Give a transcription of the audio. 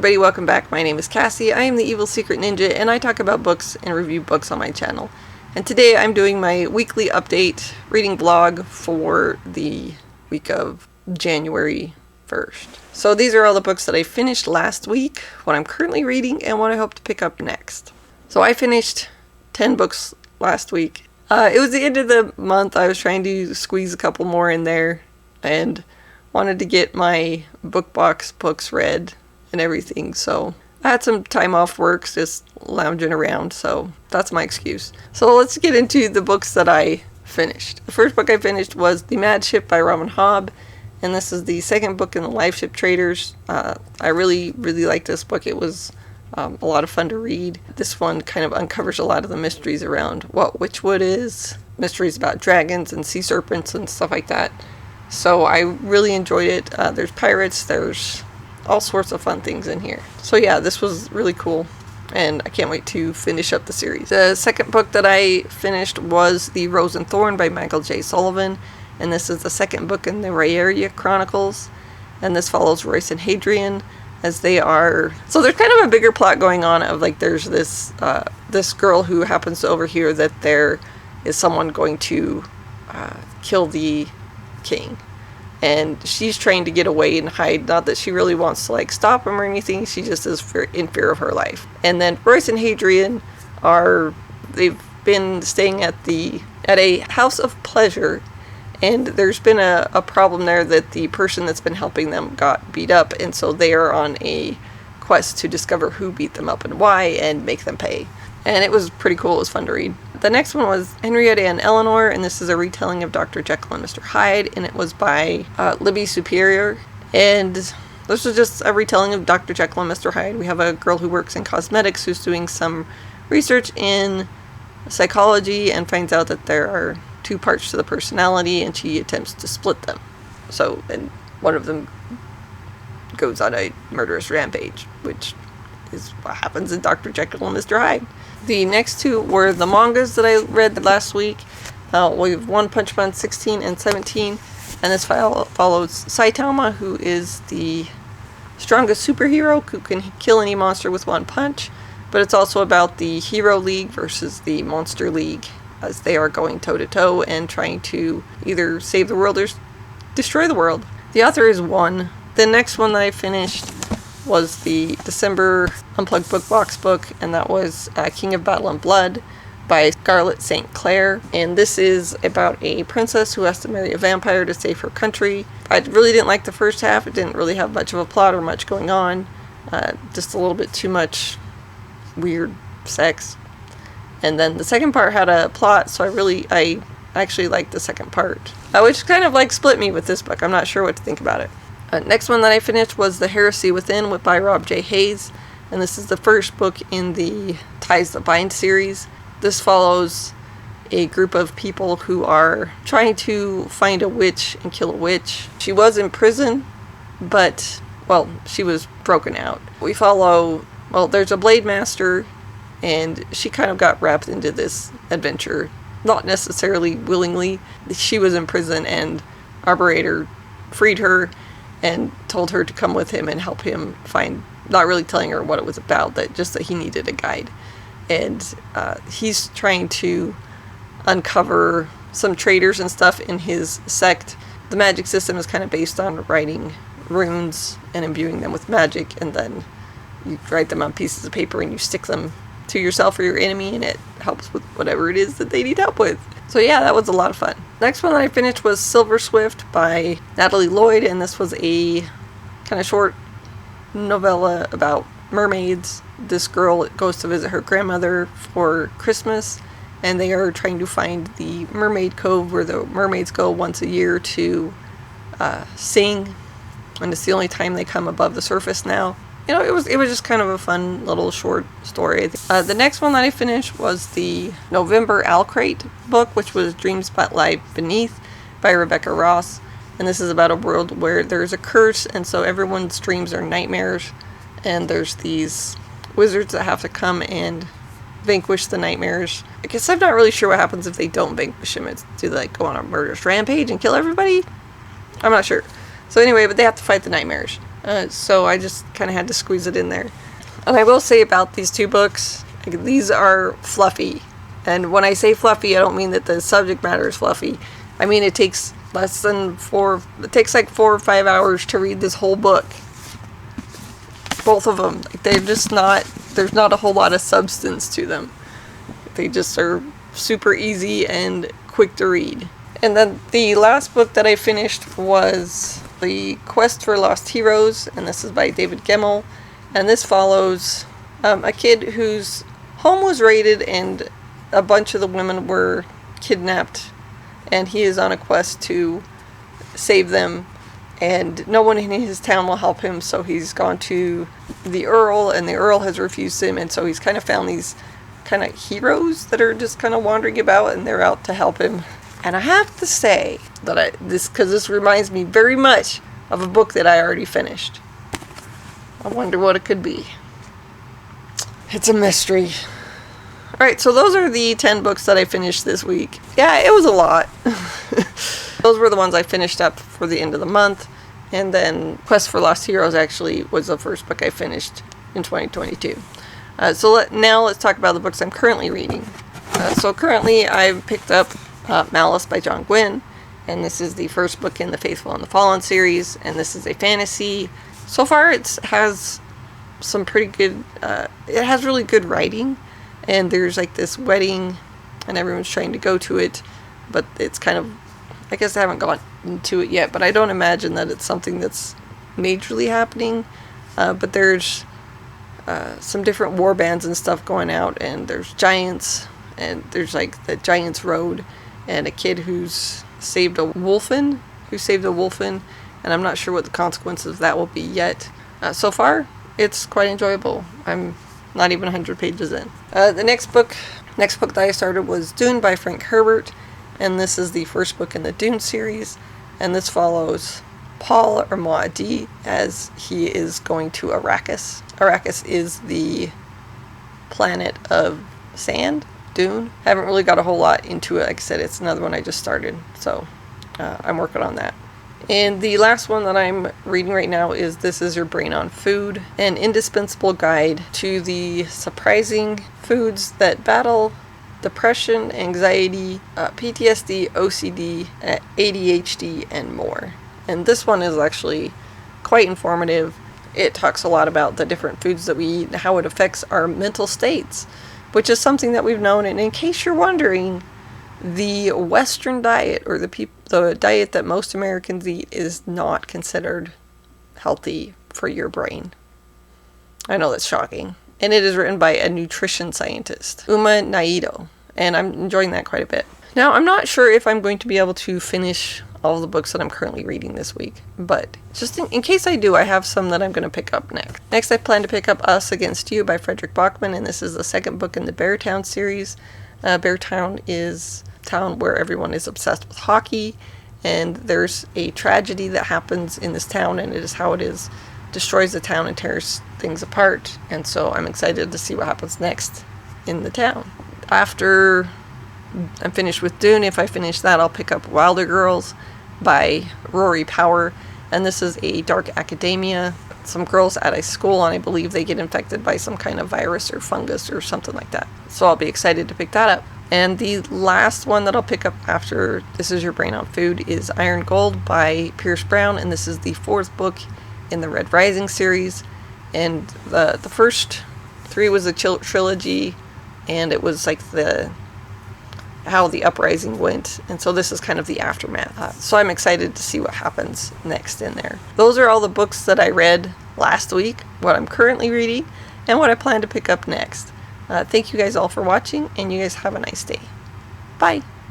everybody, welcome back. My name is Cassie. I am the Evil Secret Ninja, and I talk about books and review books on my channel. And today I'm doing my weekly update reading vlog for the week of January 1st. So these are all the books that I finished last week, what I'm currently reading, and what I hope to pick up next. So I finished 10 books last week. It was the end of the month. I was trying to squeeze a couple more in there, and wanted to get my book box books read and everything, so I had some time off work just lounging around, so that's my excuse. So let's get into the books that I finished. The first book I finished was The Mad Ship by Robin Hobb, and this is the second book in the Live Ship Traders. I really liked this book. It was a lot of fun to read. This one kind of uncovers a lot of the mysteries around what Witchwood is, mysteries about dragons and sea serpents and stuff like that. So I really enjoyed it. There's pirates, there's all sorts of fun things in here. So yeah, this was really cool, and I can't wait to finish up the series. The second book that I finished was The Rosenthorne by Micael J. Sullivan, and this is the second book in the Retelling Chronicles, and this follows Royce and Hadrian as they are... So there's kind of a bigger plot going on of like there's this this girl who happens to overhear that there is someone going to kill the king, and she's trying to get away and hide. Not that she really wants to like stop him or anything, she just is in fear of her life. And then Royce and Hadrian they've been staying at a house of pleasure, and there's been a problem there that the person that's been helping them got beat up, and so they are on a quest to discover who beat them up and why, and make them pay. And it was pretty cool. It was fun to read. The next one was Henrietta and Eleanor, and this is a retelling of Dr. Jekyll and Mr. Hyde, and it was by Libby Spurrier. And this was just a retelling of Dr. Jekyll and Mr. Hyde. We have a girl who works in cosmetics who's doing some research in psychology and finds out that there are two parts to the personality, and she attempts to split them. So, and one of them goes on a murderous rampage, which is what happens in Dr. Jekyll and Mr. Hyde. The next two were the mangas that I read last week. We have One Punch Man 16 and 17, and this follows Saitama, who is the strongest superhero who can kill any monster with one punch, but it's also about the Hero League versus the Monster League, as they are going toe-to-toe and trying to either save the world or destroy the world. The author is One. The next one that I finished was the December Unplugged book box book, and that was King of Battle and Blood by Scarlet St. Clair. And this is about a princess who has to marry a vampire to save her country. I really didn't like the first half. It didn't really have much of a plot or much going on. Just a little bit too much weird sex. And then the second part had a plot, so I actually liked the second part. Which kind of like split me with this book. I'm not sure what to think about it. Next one that I finished was The Heresy Within by Rob J. Hayes, and this is the first book in the Ties That Bind series. This follows a group of people who are trying to find a witch and kill a witch. She was in prison, but, well, she was broken out. We follow, well, there's a blade master, and she kind of got wrapped into this adventure, not necessarily willingly. She was in prison, and Arborator freed her and told her to come with him and help him find, not really telling her what it was about, that he needed a guide. And he's trying to uncover some traitors and stuff in his sect. The magic system is kind of based on writing runes and imbuing them with magic, and then you write them on pieces of paper and you stick them to yourself or your enemy, and it helps with whatever it is that they need help with. So yeah, that was a lot of fun. Next one that I finished was Silverswift by Natalie Lloyd, and this was a kind of short novella about mermaids. This girl goes to visit her grandmother for Christmas, and they are trying to find the mermaid cove where the mermaids go once a year to sing, and it's the only time they come above the surface now. You know, it was just kind of a fun little short story. The next one that I finished was the November Owl Crate book, which was Dreams That Lie Beneath by Rebecca Ross. And this is about a world where there's a curse, and so everyone's dreams are nightmares. And there's these wizards that have to come and vanquish the nightmares. I guess I'm not really sure what happens if they don't vanquish them. Do they like go on a murderous rampage and kill everybody? I'm not sure. So anyway, but they have to fight the nightmares. so I just kind of had to squeeze it in there. And I will say about these two books, these are fluffy. And when I say fluffy, I don't mean that the subject matter is fluffy. I mean it takes like 4 or 5 hours to read this whole book. Both of them. They're just not, there's not a whole lot of substance to them. They just are super easy and quick to read. And then the last book that I finished was The Quest for Lost Heroes, and this is by David Gemmell. And this follows a kid whose home was raided and a bunch of the women were kidnapped, and he is on a quest to save them, and no one in his town will help him, so he's gone to the Earl, and the Earl has refused him, and so he's kind of found these kind of heroes that are just kind of wandering about, and they're out to help him. And I have to say that this reminds me very much of a book that I already finished. I wonder what it could be. It's a mystery. Alright, so those are the 10 books that I finished this week. Yeah, it was a lot. Those were the ones I finished up for the end of the month. And then Quest for Lost Heroes actually was the first book I finished in 2022. Now let's talk about the books I'm currently reading. So currently I've picked up Malice by John Gwynne, and this is the first book in the Faithful and the Fallen series, and this is a fantasy. So far it has some pretty good, it has really good writing, and there's like this wedding, and everyone's trying to go to it, but it's kind of, I guess I haven't gone into it yet, but I don't imagine that it's something that's majorly happening, but there's some different war bands and stuff going out, and there's giants, and there's like the Giants Road, and a kid who's saved a wolfen, and I'm not sure what the consequences of that will be yet. So far, it's quite enjoyable. I'm not even 100 pages in. The next book that I started was Dune by Frank Herbert, and this is the first book in the Dune series, and this follows Paul Armadi as he is going to Arrakis. Arrakis is the planet of sand, Dune. Haven't really got a whole lot into it. Like I said, it's another one I just started, so I'm working on that. And the last one that I'm reading right now is This Is Your Brain on Food, an indispensable guide to the surprising foods that battle depression, anxiety, PTSD, OCD, ADHD, and more. And this one is actually quite informative. It talks a lot about the different foods that we eat and how it affects our mental states, which is something that we've known. And in case you're wondering, the Western diet, or the diet that most Americans eat, is not considered healthy for your brain. I know that's shocking. And it is written by a nutrition scientist, Naidoo, and I'm enjoying that quite a bit. Now, I'm not sure if I'm going to be able to finish all of the books that I'm currently reading this week, but just in case I do, I have some that I'm going to pick up next. Next, I plan to pick up Us Against You by Fredrick Backman, and this is the second book in the Beartown series. Beartown is a town where everyone is obsessed with hockey, and there's a tragedy that happens in this town, and it is how it is destroys the town and tears things apart, and so I'm excited to see what happens next in the town. After I'm finished with Dune, if I finish that, I'll pick up Wilder Girls by Rory Power, and this is a dark academia. Some girls at a school, and I believe they get infected by some kind of virus or fungus or something like that, so I'll be excited to pick that up. And the last one that I'll pick up after This Is Your Brain on Food is Iron Gold by Pierce Brown, and this is the fourth book in the Red Rising series, and the first three was a trilogy, and it was like how the uprising went, and so this is kind of the aftermath. So I'm excited to see what happens next in there. Those are all the books that I read last week, what I'm currently reading, and what I plan to pick up next. Thank you guys all for watching, and you guys have a nice day. Bye!